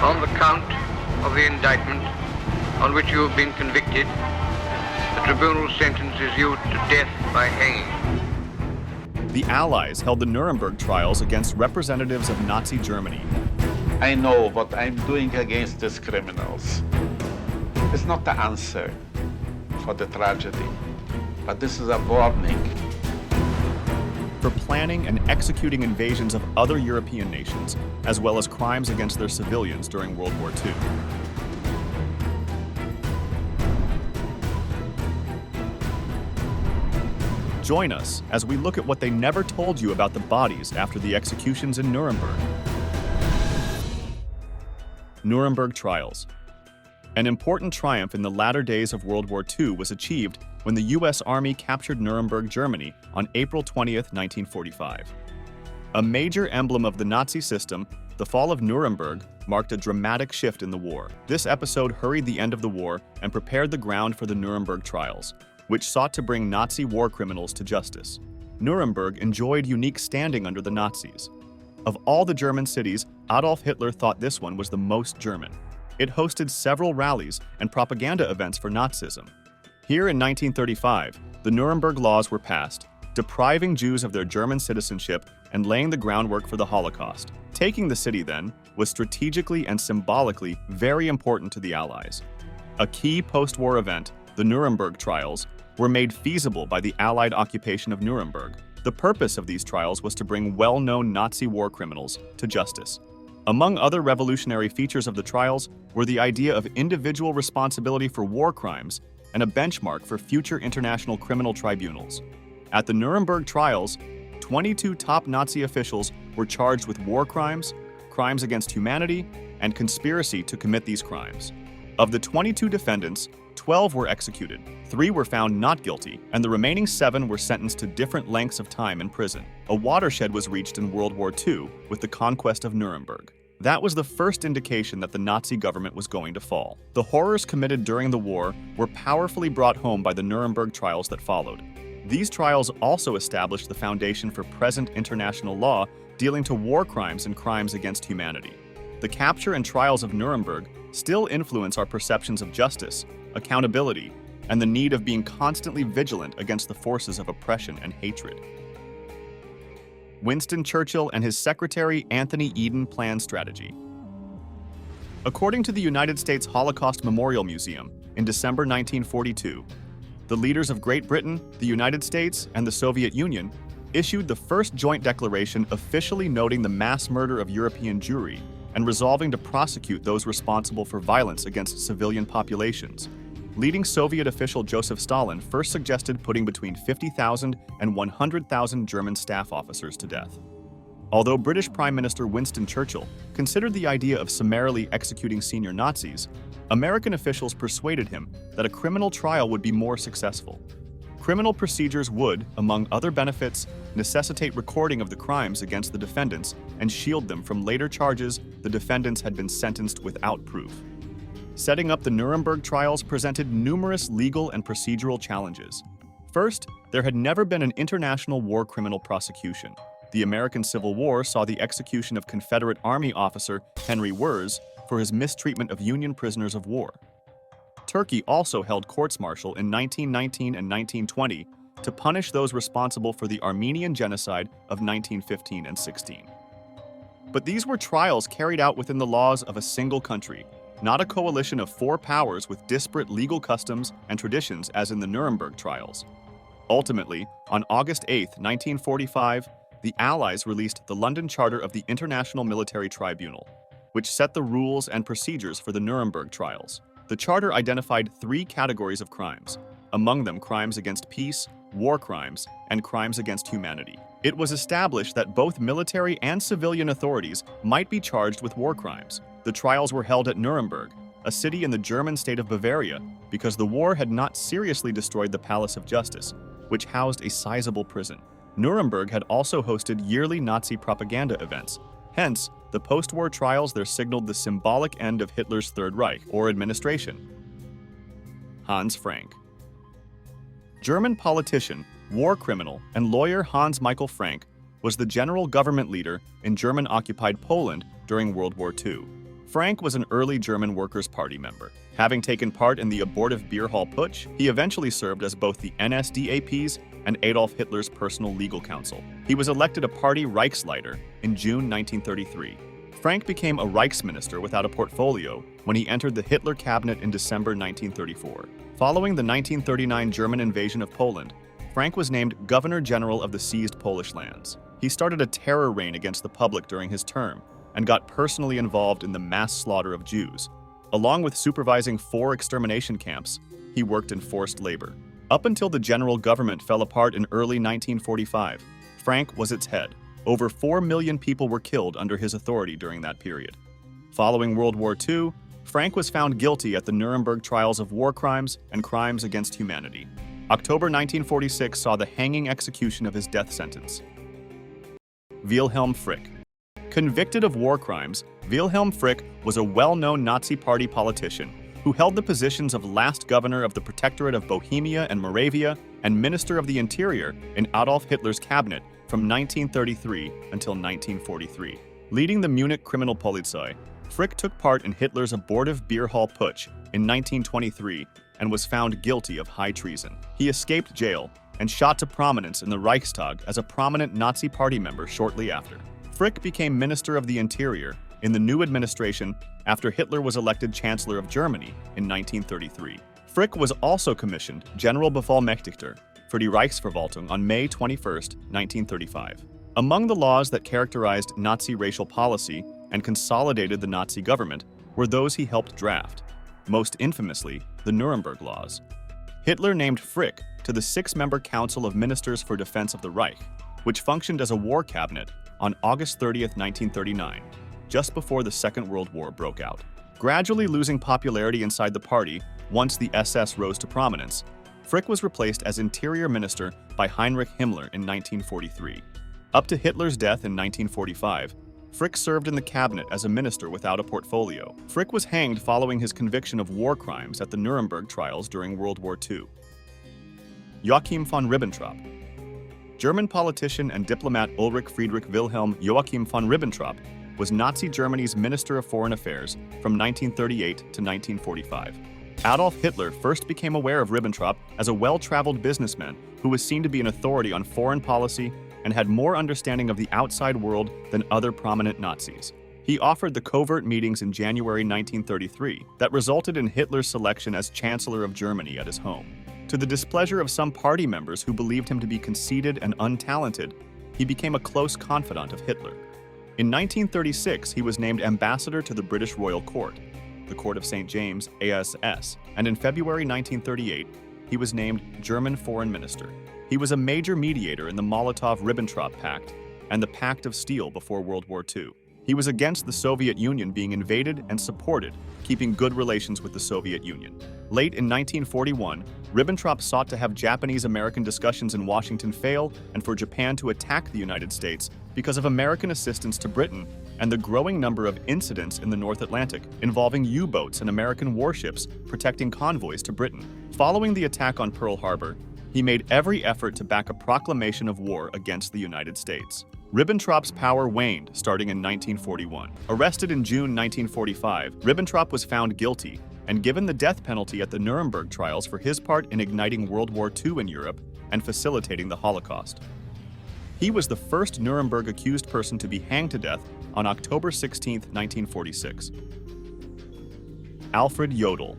On the count of the indictment on which you have been convicted, the tribunal sentences you to death by hanging. The Allies held the Nuremberg Trials against representatives of Nazi Germany. I know what I'm doing against these criminals. It's not the answer for the tragedy, but this is a warning. For planning and executing invasions of other European nations, as well as crimes against their civilians during World War II. Join us as we look at what they never told you about the bodies after the executions in Nuremberg. Nuremberg Trials. An important triumph in the latter days of World War II was achieved when the U.S. Army captured Nuremberg, Germany on April 20th, 1945. A major emblem of the Nazi system, the fall of Nuremberg marked a dramatic shift in the war. This episode hurried the end of the war and prepared the ground for the Nuremberg Trials, which sought to bring Nazi war criminals to justice. Nuremberg enjoyed unique standing under the Nazis. Of all the German cities, Adolf Hitler thought this one was the most German. It hosted several rallies and propaganda events for Nazism. Here in 1935, the Nuremberg Laws were passed, depriving Jews of their German citizenship and laying the groundwork for the Holocaust. Taking the city, then, was strategically and symbolically very important to the Allies. A key post-war event, the Nuremberg Trials, were made feasible by the Allied occupation of Nuremberg. The purpose of these trials was to bring well-known Nazi war criminals to justice. Among other revolutionary features of the trials were the idea of individual responsibility for war crimes and a benchmark for future international criminal tribunals. At the Nuremberg trials, 22 top Nazi officials were charged with war crimes, crimes against humanity, and conspiracy to commit these crimes. Of the 22 defendants, 12 were executed, 3 were found not guilty, and the remaining 7 were sentenced to different lengths of time in prison. A watershed was reached in World War II with the conquest of Nuremberg. That was the first indication that the Nazi government was going to fall. The horrors committed during the war were powerfully brought home by the Nuremberg trials that followed. These trials also established the foundation for present international law dealing to war crimes and crimes against humanity. The capture and trials of Nuremberg still influence our perceptions of justice, accountability, and the need of being constantly vigilant against the forces of oppression and hatred. Winston Churchill and his secretary Anthony Eden Plan Strategy. According to the United States Holocaust Memorial Museum, in December 1942, the leaders of Great Britain, the United States, and the Soviet Union issued the first joint declaration officially noting the mass murder of European Jewry and resolving to prosecute those responsible for violence against civilian populations. Leading Soviet official Joseph Stalin first suggested putting between 50,000 and 100,000 German staff officers to death. Although British Prime Minister Winston Churchill considered the idea of summarily executing senior Nazis, American officials persuaded him that a criminal trial would be more successful. Criminal procedures would, among other benefits, necessitate recording of the crimes against the defendants and shield them from later charges the defendants had been sentenced without proof. Setting up the Nuremberg trials presented numerous legal and procedural challenges. First, there had never been an international war criminal prosecution. The American Civil War saw the execution of Confederate Army officer Henry Wirz for his mistreatment of Union prisoners of war. Turkey also held courts-martial in 1919 and 1920 to punish those responsible for the Armenian genocide of 1915 and 16. But these were trials carried out within the laws of a single country, not a coalition of 4 powers with disparate legal customs and traditions as in the Nuremberg trials. Ultimately, on August 8, 1945, the Allies released the London Charter of the International Military Tribunal, which set the rules and procedures for the Nuremberg trials. The charter identified 3 categories of crimes, among them crimes against peace, war crimes, and crimes against humanity. It was established that both military and civilian authorities might be charged with war crimes. The trials were held at Nuremberg, a city in the German state of Bavaria, because the war had not seriously destroyed the Palace of Justice, which housed a sizable prison. Nuremberg had also hosted yearly Nazi propaganda events. Hence, the post-war trials there signaled the symbolic end of Hitler's Third Reich, or administration. Hans Frank. German politician, war criminal, and lawyer Hans Michael Frank was the general government leader in German-occupied Poland during World War II. Frank was an early German Workers' Party member. Having taken part in the abortive beer hall putsch, he eventually served as both the NSDAP's and Adolf Hitler's personal legal counsel. He was elected a party Reichsleiter in June 1933. Frank became a Reichsminister without a portfolio when he entered the Hitler cabinet in December 1934. Following the 1939 German invasion of Poland, Frank was named Governor General of the seized Polish lands. He started a terror reign against the public during his term and got personally involved in the mass slaughter of Jews. Along with supervising 4 extermination camps, he worked in forced labor. Up until the general government fell apart in early 1945, Frank was its head. Over 4 million people were killed under his authority during that period. Following World War II, Frank was found guilty at the Nuremberg Trials of war crimes and crimes against humanity. October 1946 saw the hanging execution of his death sentence. Wilhelm Frick. Convicted of war crimes, Wilhelm Frick was a well-known Nazi Party politician who held the positions of last governor of the Protectorate of Bohemia and Moravia and Minister of the Interior in Adolf Hitler's cabinet from 1933 until 1943. Leading the Munich Kriminalpolizei, Frick took part in Hitler's abortive beer hall putsch in 1923 and was found guilty of high treason. He escaped jail and shot to prominence in the Reichstag as a prominent Nazi Party member shortly after. Frick became Minister of the Interior in the new administration after Hitler was elected Chancellor of Germany in 1933. Frick was also commissioned Generalbevollmächtigter for die Reichsverwaltung on May 21, 1935. Among the laws that characterized Nazi racial policy and consolidated the Nazi government were those he helped draft, most infamously the Nuremberg Laws. Hitler named Frick to the 6-member Council of Ministers for Defense of the Reich, which functioned as a war cabinet on August 30, 1939, just before the Second World War broke out. Gradually losing popularity inside the party once the SS rose to prominence, Frick was replaced as Interior Minister by Heinrich Himmler in 1943. Up to Hitler's death in 1945, Frick served in the cabinet as a minister without a portfolio. Frick was hanged following his conviction of war crimes at the Nuremberg Trials during World War II. Joachim von Ribbentrop. German politician and diplomat Ulrich Friedrich Wilhelm Joachim von Ribbentrop was Nazi Germany's Minister of Foreign Affairs from 1938 to 1945. Adolf Hitler first became aware of Ribbentrop as a well-traveled businessman who was seen to be an authority on foreign policy and had more understanding of the outside world than other prominent Nazis. He offered the covert meetings in January 1933 that resulted in Hitler's selection as Chancellor of Germany at his home. To the displeasure of some party members who believed him to be conceited and untalented, he became a close confidant of Hitler. In 1936, he was named ambassador to the British Royal Court, the Court of St. James, ASS, and in February 1938, he was named German Foreign Minister. He was a major mediator in the Molotov-Ribbentrop Pact and the Pact of Steel before World War II. He was against the Soviet Union being invaded and supported keeping good relations with the Soviet Union. Late in 1941, Ribbentrop sought to have Japanese-American discussions in Washington fail and for Japan to attack the United States because of American assistance to Britain and the growing number of incidents in the North Atlantic involving U-boats and American warships protecting convoys to Britain. Following the attack on Pearl Harbor, he made every effort to back a proclamation of war against the United States. Ribbentrop's power waned starting in 1941. Arrested in June 1945, Ribbentrop was found guilty and given the death penalty at the Nuremberg Trials for his part in igniting World War II in Europe and facilitating the Holocaust. He was the first Nuremberg accused person to be hanged to death on October 16, 1946. Alfred Yodel.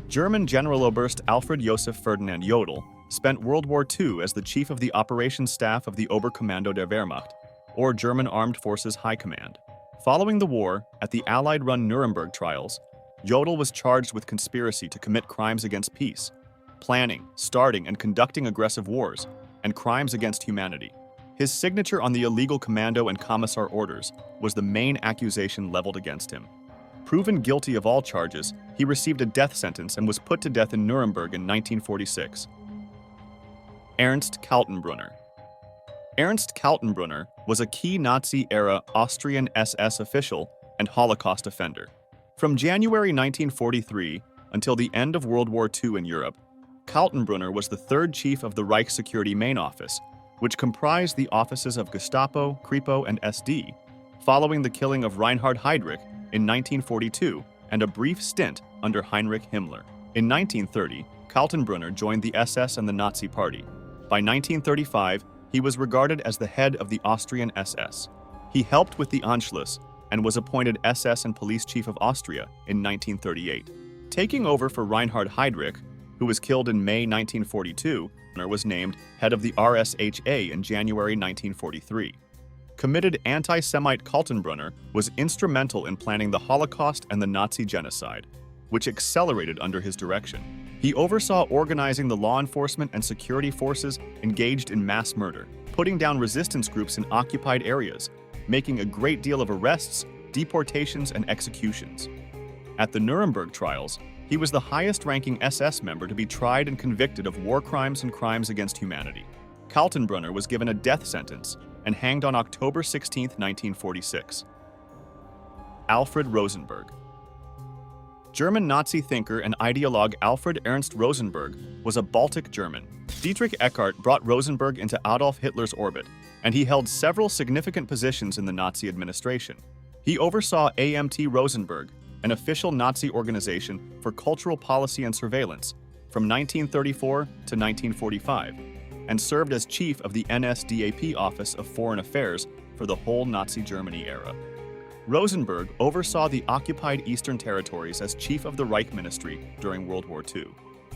German Generaloberst Alfred Josef Ferdinand Yodel spent World War II as the chief of the operations staff of the Oberkommando der Wehrmacht, or German Armed Forces High Command. Following the war, at the Allied-run Nuremberg Trials, Yodel was charged with conspiracy to commit crimes against peace, planning, starting, and conducting aggressive wars, and crimes against humanity. His signature on the illegal commando and commissar orders was the main accusation leveled against him. Proven guilty of all charges, he received a death sentence and was put to death in Nuremberg in 1946. Ernst Kaltenbrunner. Ernst Kaltenbrunner was a key Nazi-era Austrian SS official and Holocaust offender. From January 1943 until the end of World War II in Europe, Kaltenbrunner was the third chief of the Reich Security Main Office, which comprised the offices of Gestapo, Kripo, and SD, following the killing of Reinhard Heydrich in 1942 and a brief stint under Heinrich Himmler. In 1930, Calton Bruner joined the SS and the Nazi Party. By 1935, he was regarded as the head of the Austrian SS. He helped with the Anschluss and was appointed SS and Police Chief of Austria in 1938. Taking over for Reinhard Heydrich, who was killed in May 1942, Bruner was named head of the RSHA in January 1943. Committed anti-Semite Kaltenbrunner was instrumental in planning the Holocaust and the Nazi genocide, which accelerated under his direction. He oversaw organizing the law enforcement and security forces engaged in mass murder, putting down resistance groups in occupied areas, making a great deal of arrests, deportations, and executions. At the Nuremberg Trials, he was the highest-ranking SS member to be tried and convicted of war crimes and crimes against humanity. Kaltenbrunner was given a death sentence and hanged on October 16, 1946. Alfred Rosenberg. German Nazi thinker and ideologue Alfred Ernst Rosenberg was a Baltic German. Dietrich Eckart brought Rosenberg into Adolf Hitler's orbit, and he held several significant positions in the Nazi administration. He oversaw AMT Rosenberg, an official Nazi organization for cultural policy and surveillance, from 1934 to 1945, and served as chief of the NSDAP Office of Foreign Affairs for the whole Nazi Germany era. Rosenberg oversaw the occupied Eastern Territories as chief of the Reich Ministry during World War II.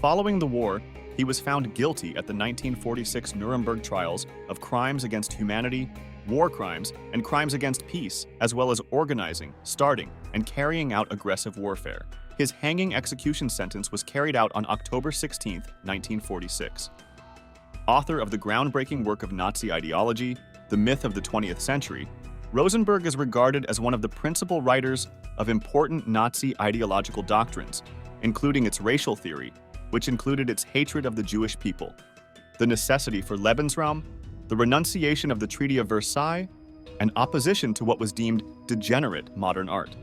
Following the war, he was found guilty at the 1946 Nuremberg Trials of crimes against humanity, war crimes, and crimes against peace, as well as organizing, starting, and carrying out aggressive warfare. His hanging execution sentence was carried out on October 16, 1946. Author of the groundbreaking work of Nazi ideology, The Myth of the 20th Century, Rosenberg is regarded as one of the principal writers of important Nazi ideological doctrines, including its racial theory, which included its hatred of the Jewish people, the necessity for Lebensraum, the renunciation of the Treaty of Versailles, and opposition to what was deemed degenerate modern art.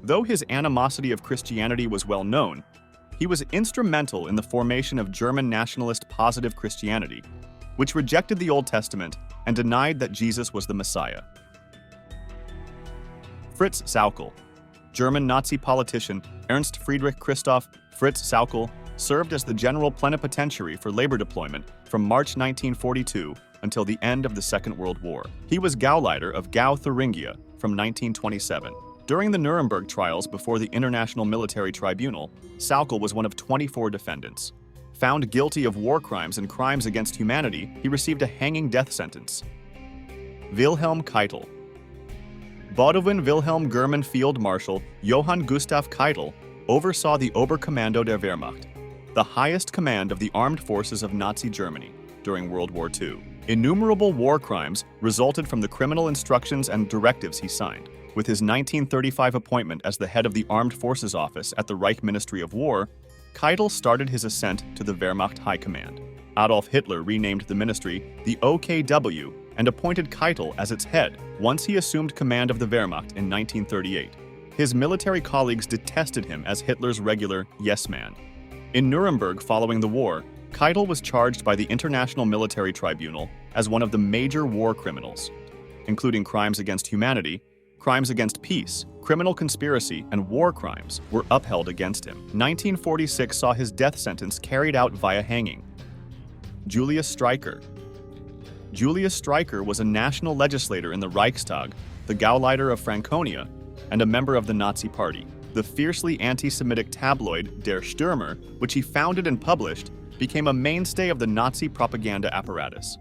Though his animosity of Christianity was well known, he was instrumental in the formation of German nationalist positive Christianity, which rejected the Old Testament and denied that Jesus was the Messiah. Fritz SLL. German Nazi politician Ernst Friedrich Christoph Fritz SLL served as the general plenipotentiary for labor deployment from March 1942 until the end of the Second World War. He was Gauleiter of Gau Thuringia from 1927. During the Nuremberg trials before the International Military Tribunal, SLL was one of 24 defendants. Found guilty of war crimes and crimes against humanity, he received a hanging death sentence. Wilhelm Kitle. Baudouin Wilhelm German Field Marshal Johann Gustav Kitle oversaw the Oberkommando der Wehrmacht, the highest command of the armed forces of Nazi Germany during World War II. Innumerable war crimes resulted from the criminal instructions and directives he signed. With his 1935 appointment as the head of the Armed Forces Office at the Reich Ministry of War, Kitle started his ascent to the Wehrmacht High Command. Adolf Hitler renamed the ministry the OKW and appointed Kitle as its head once he assumed command of the Wehrmacht in 1938. His military colleagues detested him as Hitler's regular yes man. In Nuremberg following the war, Kitle was charged by the International Military Tribunal as one of the major war criminals, including crimes against humanity, crimes against peace, criminal conspiracy, and war crimes were upheld against him. 1946 saw his death sentence carried out via hanging. Julius Striker. Julius Striker was a national legislator in the Reichstag, the Gauleiter of Franconia, and a member of the Nazi Party. The fiercely anti-Semitic tabloid Der Stürmer, which he founded and published, became a mainstay of the Nazi propaganda apparatus.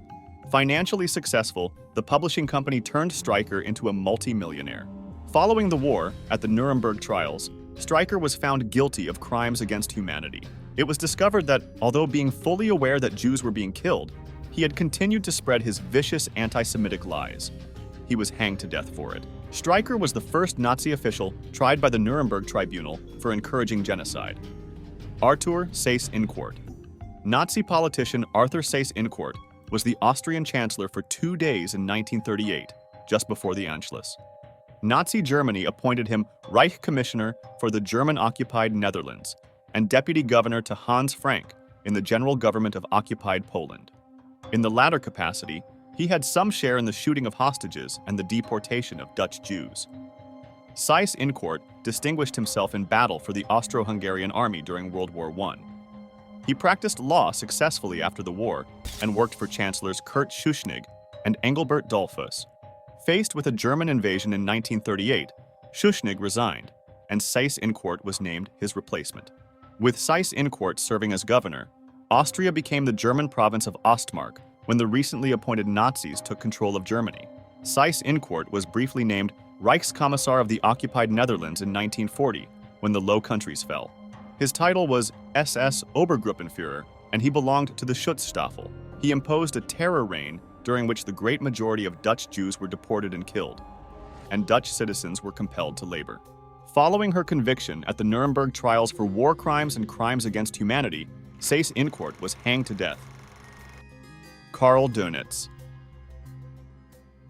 Financially successful, the publishing company turned Striker into a multi-millionaire. Following the war, at the Nuremberg trials, Striker was found guilty of crimes against humanity. It was discovered that, although being fully aware that Jews were being killed, he had continued to spread his vicious anti-Semitic lies. He was hanged to death for it. Striker was the first Nazi official tried by the Nuremberg Tribunal for encouraging genocide. Arthur C Inccour. Nazi politician Arthur C Inccour was the Austrian chancellor for 2 days in 1938, just before the Anschluss. Nazi Germany appointed him Reich Commissioner for the German-occupied Netherlands and deputy governor to Hans Frank in the general government of occupied Poland. In the latter capacity, he had some share in the shooting of hostages and the deportation of Dutch Jews. C Inccour distinguished himself in battle for the Austro-Hungarian army during World War I. He practiced law successfully after the war and worked for Chancellors Kurt Schuschnigg and Engelbert Dollfuss. Faced with a German invasion in 1938, Schuschnigg resigned, and C Inccour was named his replacement. With C Inccour serving as governor, Austria became the German province of Ostmark when the recently appointed Nazis took control of Germany. C Inccour was briefly named Reichskommissar of the occupied Netherlands in 1940 when the Low Countries fell. His title was SS Obergruppenführer, and he belonged to the Schutzstaffel. He imposed a terror reign during which the great majority of Dutch Jews were deported and killed, and Dutch citizens were compelled to labor. Following her conviction at the Nuremberg Trials for war crimes and crimes against humanity, C Inccour was hanged to death. Karl Dönitz.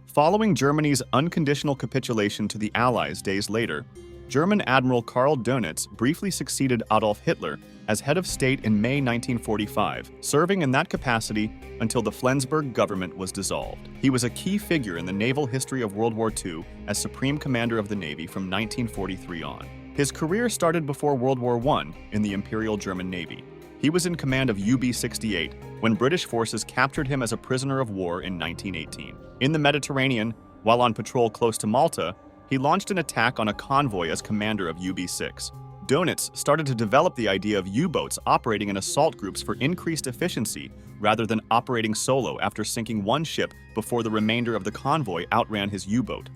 Following Germany's unconditional capitulation to the Allies days later, German Admiral Karl Dönitz briefly succeeded Adolf Hitler as head of state in May 1945, serving in that capacity until the Flensburg government was dissolved. He was a key figure in the naval history of World War II as Supreme Commander of the Navy from 1943 on. His career started before World War I in the Imperial German Navy. He was in command of UB-68 when British forces captured him as a prisoner of war in 1918. In the Mediterranean, while on patrol close to Malta, he launched an attack on a convoy as commander of UB-6. Dönitz started to develop the idea of U-boats operating in assault groups for increased efficiency rather than operating solo after sinking one ship before the remainder of the convoy outran his U-boat.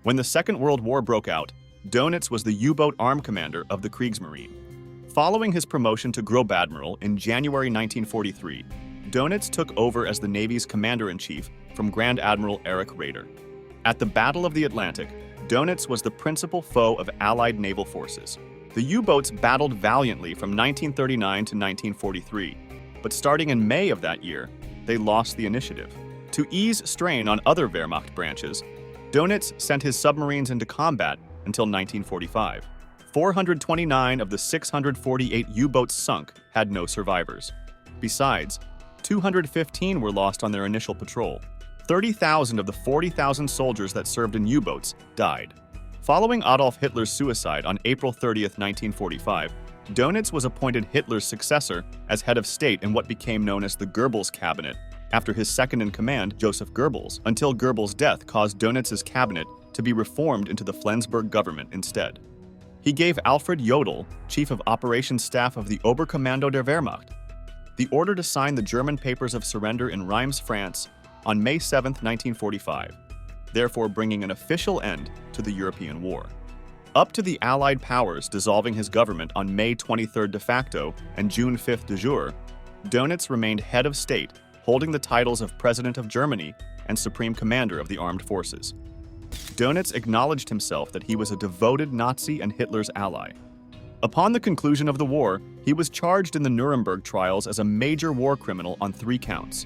When the Second World War broke out, Dönitz was the U-boat arm commander of the Kriegsmarine. Following his promotion to Großadmiral in January 1943, Dönitz took over as the Navy's commander-in-chief from Grand Admiral Erich Raeder. At the Battle of the Atlantic, Dönitz was the principal foe of Allied naval forces. The U-boats battled valiantly from 1939 to 1943, but starting in May of that year, they lost the initiative. To ease strain on other Wehrmacht branches, Dönitz sent his submarines into combat until 1945. 429 of the 648 U-boats sunk had no survivors. Besides, 215 were lost on their initial patrol. 30,000 of the 40,000 soldiers that served in U-boats died. Following Adolf Hitler's suicide on April 30, 1945, Dönitz was appointed Hitler's successor as head of state in what became known as the Goebbels cabinet, after his second-in-command, Joseph Goebbels, until Goebbels' death caused Dönitz's cabinet to be reformed into the Flensburg government instead. He gave Alfred Yodel, chief of operations staff of the Oberkommando der Wehrmacht, the order to sign the German papers of surrender in Reims, France, on May 7, 1945, therefore bringing an official end to the European War. Up to the Allied powers dissolving his government on May 23 de facto and June 5 de jure, Dönitz remained head of state, holding the titles of President of Germany and Supreme Commander of the Armed Forces. Dönitz acknowledged himself that he was a devoted Nazi and Hitler's ally. Upon the conclusion of the war, he was charged in the Nuremberg Trials as a major war criminal on 3 counts: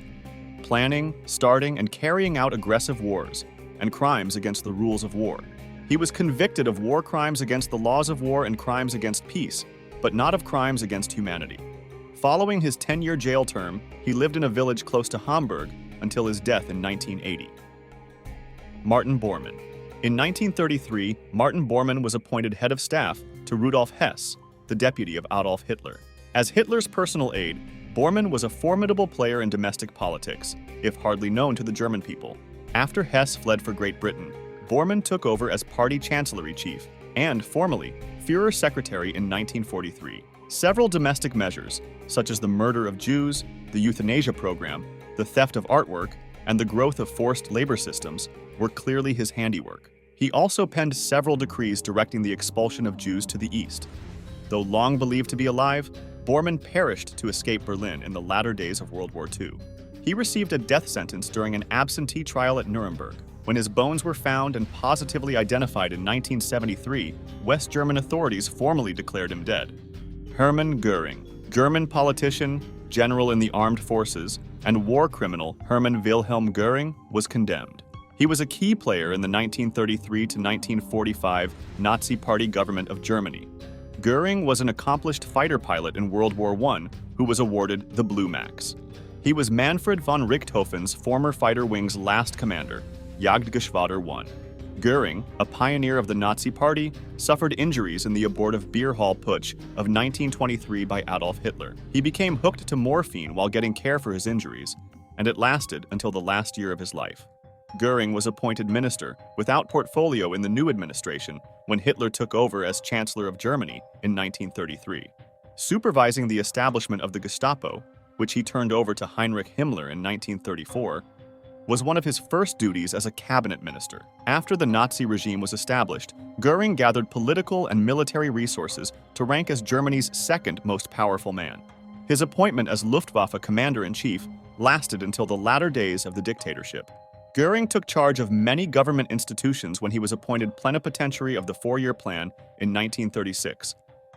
planning, starting, and carrying out aggressive wars, and crimes against the rules of war. He was convicted of war crimes against the laws of war and crimes against peace, but not of crimes against humanity. Following his 10-year jail term, he lived in a village close to Hamburg until his death in 1980. Martin Bormann. In 1933, Martin Bormann was appointed head of staff to Rudolf Hess, the deputy of Adolf Hitler. As Hitler's personal aide, Bormann was a formidable player in domestic politics, if hardly known to the German people. After Hess fled for Great Britain, Bormann took over as party chancellery chief and, formally, Führer secretary in 1943. Several domestic measures, such as the murder of Jews, the euthanasia program, the theft of artwork, and the growth of forced labor systems, were clearly his handiwork. He also penned several decrees directing the expulsion of Jews to the east. Though long believed to be alive, Bormann perished to escape Berlin in the latter days of World War II. He received a death sentence during an absentee trial at Nuremberg. When his bones were found and positively identified in 1973, West German authorities formally declared him dead. Hermann Göring, German politician, general in the armed forces, and war criminal Hermann Wilhelm Göring, was condemned. He was a key player in the 1933 to 1945 Nazi Party government of Germany. Göring was an accomplished fighter pilot in World War I who was awarded the Blue Max. He was Manfred von Richthofen's former fighter wing's last commander, Jagdgeschwader 1. Goering, a pioneer of the Nazi Party, suffered injuries in the abortive beer hall putsch of 1923 by Adolf Hitler. He became hooked to morphine while getting care for his injuries, and it lasted until the last year of his life. Goering was appointed minister without portfolio in the new administration when Hitler took over as Chancellor of Germany in 1933. Supervising the establishment of the Gestapo, which he turned over to Heinrich Himmler in 1934, was one of his first duties as a cabinet minister. After the Nazi regime was established, Goering gathered political and military resources to rank as Germany's second most powerful man. His appointment as Luftwaffe commander-in-chief lasted until the latter days of the dictatorship. Goering took charge of many government institutions when he was appointed plenipotentiary of the four-year plan in 1936,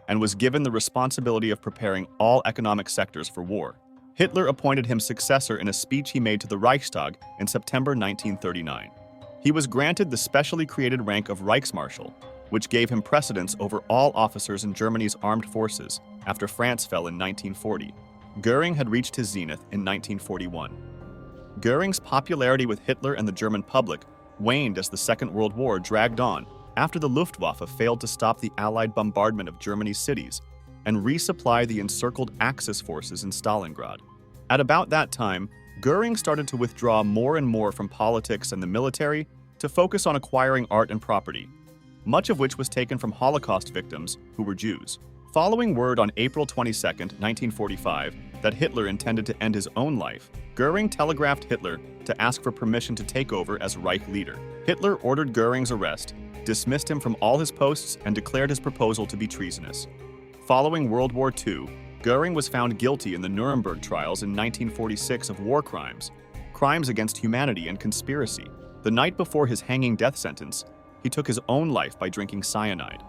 and was given the responsibility of preparing all economic sectors for war. Hitler appointed him successor in a speech he made to the Reichstag in September 1939. He was granted the specially created rank of Reichsmarschall, which gave him precedence over all officers in Germany's armed forces after France fell in 1940. Goering had reached his zenith in 1941. Goering's popularity with Hitler and the German public waned as the Second World War dragged on after the Luftwaffe failed to stop the Allied bombardment of Germany's cities and resupply the encircled Axis forces in Stalingrad. At about that time, Goering started to withdraw more and more from politics and the military to focus on acquiring art and property, much of which was taken from Holocaust victims who were Jews. Following word on April 22, 1945, that Hitler intended to end his own life, Goering telegraphed Hitler to ask for permission to take over as Reich leader. Hitler ordered Goering's arrest, dismissed him from all his posts, and declared his proposal to be treasonous. Following World War II, Goering was found guilty in the Nuremberg Trials in 1946 of war crimes, crimes against humanity, and conspiracy. The night before his hanging death sentence, he took his own life by drinking cyanide.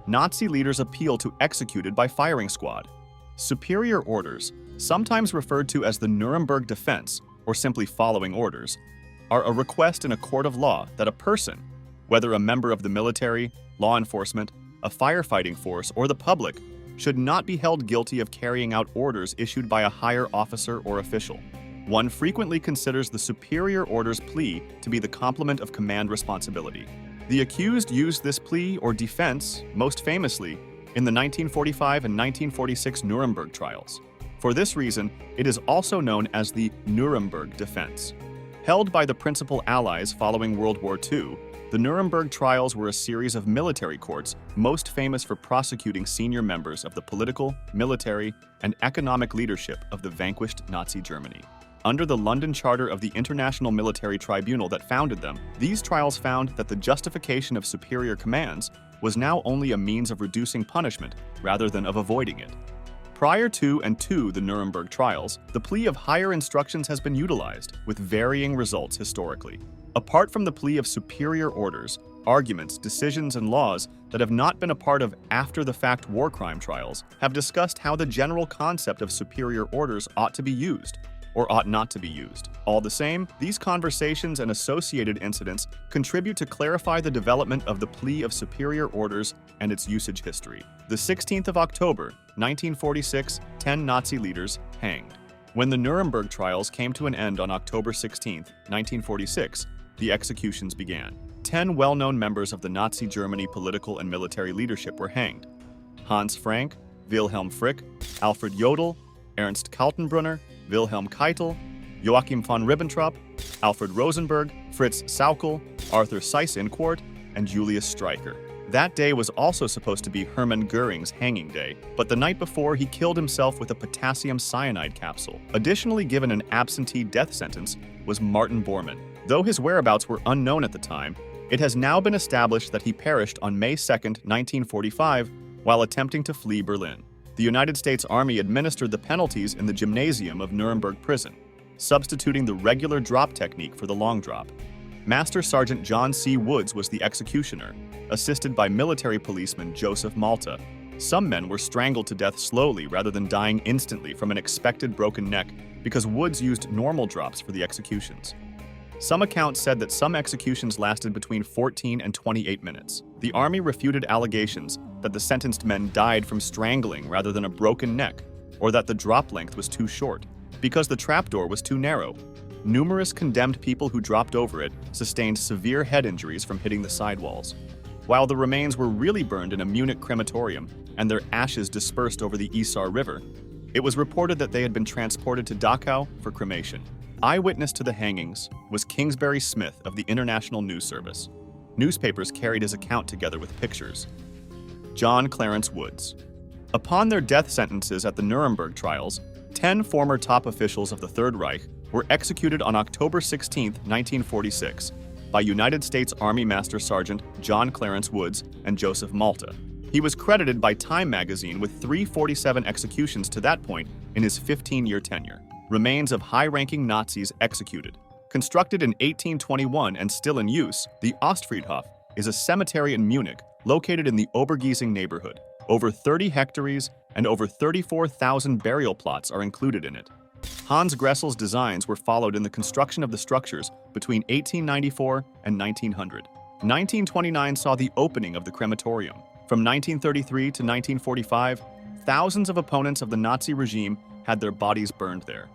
Nazi leaders appealed to executed by firing squad. Superior orders, sometimes referred to as the Nuremberg defense or simply following orders, are a request in a court of law that a person, whether a member of the military, law enforcement, a firefighting force, or the public, should not be held guilty of carrying out orders issued by a higher officer or official. One frequently considers the superior order's plea to be the complement of command responsibility. The accused used this plea or defense, most famously, in the 1945 and 1946 Nuremberg Trials. For this reason, it is also known as the Nuremberg defense. Held by the principal allies following World War II, the Nuremberg Trials were a series of military courts most famous for prosecuting senior members of the political, military, and economic leadership of the vanquished Nazi Germany. Under the London Charter of the International Military Tribunal that founded them, these trials found that the justification of superior commands was now only a means of reducing punishment rather than of avoiding it. Prior to and to the Nuremberg Trials, the plea of higher instructions has been utilized, with varying results historically. Apart from the plea of superior orders, arguments, decisions, and laws that have not been a part of after-the-fact war crime trials have discussed how the general concept of superior orders ought to be used, or ought not to be used. All the same, these conversations and associated incidents contribute to clarify the development of the plea of superior orders and its usage history. The 16th of October, 1946, 10 Nazi leaders hanged. When the Nuremberg trials came to an end on October 16, 1946, the executions began. 10 well-known members of the Nazi Germany political and military leadership were hanged. Hans Frank, Wilhelm Frick, Alfred Yodel, Ernst Kaltenbrunner, Wilhelm Kitle, Joachim von Ribbentrop, Alfred Rosenberg, Fritz SLL, Arthur C Inccour, and Julius Striker. That day was also supposed to be Hermann Göring's hanging day, but the night before he killed himself with a potassium cyanide capsule. Additionally given an absentee death sentence was Martin Bormann. Though his whereabouts were unknown at the time, it has now been established that he perished on May 2, 1945, while attempting to flee Berlin. The United States Army administered the penalties in the gymnasium of Nuremberg prison, substituting the regular drop technique for the long drop. Master Sergeant John C. Woods was the executioner, assisted by military policeman Joseph Malta. Some men were strangled to death slowly rather than dying instantly from an expected broken neck because Woods used normal drops for the executions. Some accounts said that some executions lasted between 14 and 28 minutes. The Army refuted allegations that the sentenced men died from strangling rather than a broken neck, or that the drop length was too short, because the trapdoor was too narrow. Numerous condemned people who dropped over it sustained severe head injuries from hitting the sidewalls, while the remains were really burned in a Munich crematorium and their ashes dispersed over the Isar River. It was reported that they had been transported to Dachau for cremation. Eyewitness to the hangings was Kingsbury Smith of the International News Service. Newspapers carried his account together with pictures. John Clarence Woods. Upon their death sentences at the Nuremberg Trials, 10 former top officials of the Third Reich were executed on October 16, 1946, by United States Army Master Sergeant John Clarence Woods and Joseph Malta. He was credited by Time magazine with 347 executions to that point in his 15-year tenure. Remains of high-ranking Nazis executed. Constructed in 1821 and still in use, the Ostfriedhof is a cemetery in Munich located in the Obergiesing neighborhood. Over 30 hectares and over 34,000 burial plots are included in it. Hans Gressel's designs were followed in the construction of the structures between 1894 and 1900. 1929 saw the opening of the crematorium. From 1933 to 1945, thousands of opponents of the Nazi regime had their bodies burned there,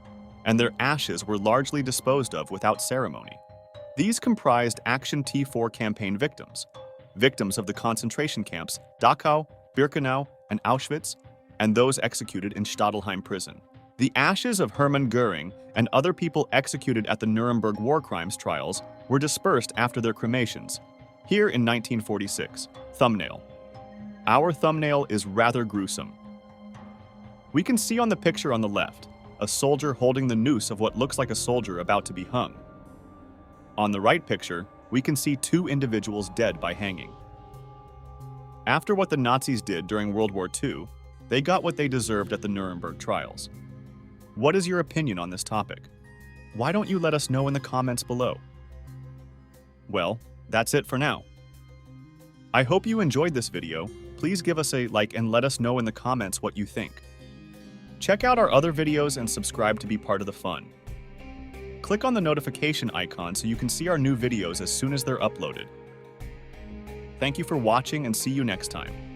and their ashes were largely disposed of without ceremony. These comprised Action T4 campaign victims, victims of the concentration camps Dachau, Birkenau, and Auschwitz, and those executed in Stadelheim prison. The ashes of Hermann Göring and other people executed at the Nuremberg war crimes trials were dispersed after their cremations. Here in 1946. Thumbnail. Our thumbnail is rather gruesome. We can see on the picture on the left a soldier holding the noose of what looks like a soldier about to be hung. On the right picture, we can see two individuals dead by hanging. After what the Nazis did during World War II, they got what they deserved at the Nuremberg trials. What is your opinion on this topic? Why don't you let us know in the comments below? Well, that's it for now. I hope you enjoyed this video. Please give us a like and let us know in the comments what you think. Check out our other videos and subscribe to be part of the fun. Click on the notification icon so you can see our new videos as soon as they're uploaded. Thank you for watching and see you next time.